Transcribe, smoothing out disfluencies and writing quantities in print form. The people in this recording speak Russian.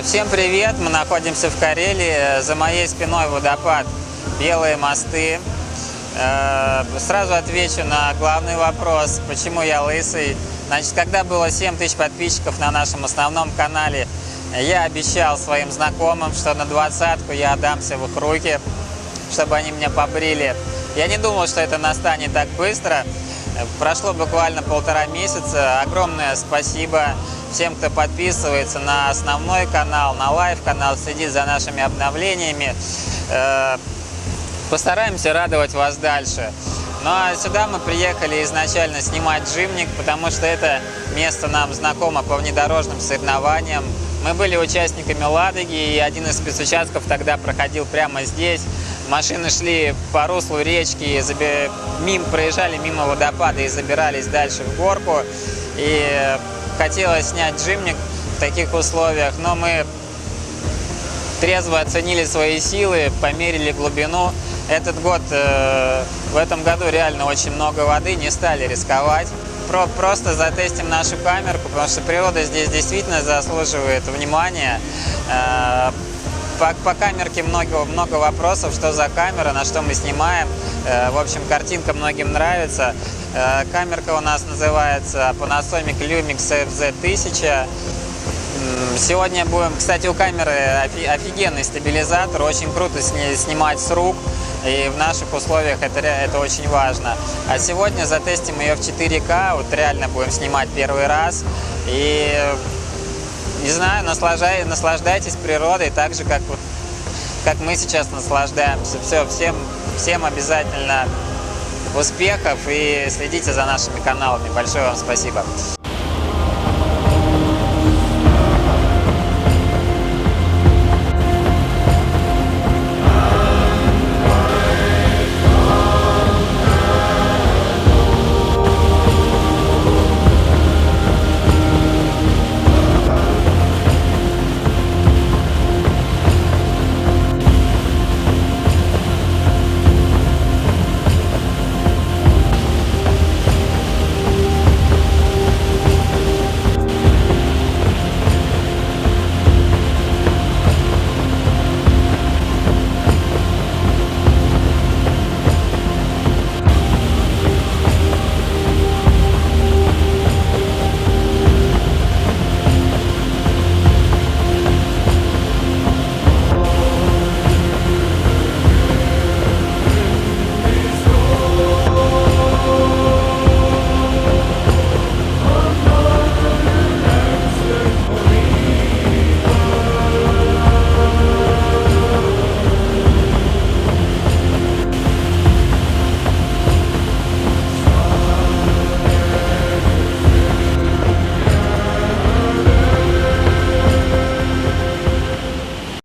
Всем привет! Мы находимся в Карелии. За моей спиной водопад Белые мосты. Сразу отвечу на главный вопрос, почему я лысый. Значит, когда было 7000 подписчиков на нашем основном канале, я обещал своим знакомым, что на 20-ку я отдамся в их руки, чтобы они меня побрили. Я не думал, что это настанет так быстро. Прошло буквально 1,5 месяца. Огромное спасибо всем, кто подписывается на основной канал, на лайв-канал, следит за нашими обновлениями. Постараемся радовать вас дальше. Ну а сюда мы приехали изначально снимать джимник, потому что это место нам знакомо по внедорожным соревнованиям. Мы были участниками Ладоги, и один из спецучастков тогда проходил прямо здесь. Машины шли по руслу речки, проезжали мимо водопада и забирались дальше в горку. И хотелось снять джимник в таких условиях, но мы трезво оценили свои силы, померили глубину. В этом году реально очень много воды, не стали рисковать. Просто затестим нашу камерку, потому что природа здесь действительно заслуживает внимания. По камерке много вопросов, что за камера, на что мы снимаем. В общем, картинка многим нравится. Камерка у нас называется Panasonic Lumix FZ1000. Сегодня кстати, у камеры офигенный стабилизатор, очень круто снимать с рук. И в наших условиях это очень важно. А сегодня затестим ее в 4К, вот реально будем снимать первый раз. И не знаю, наслаждайтесь природой так же, как мы сейчас наслаждаемся. Всем обязательно успехов и следите за нашими каналами. Большое вам спасибо.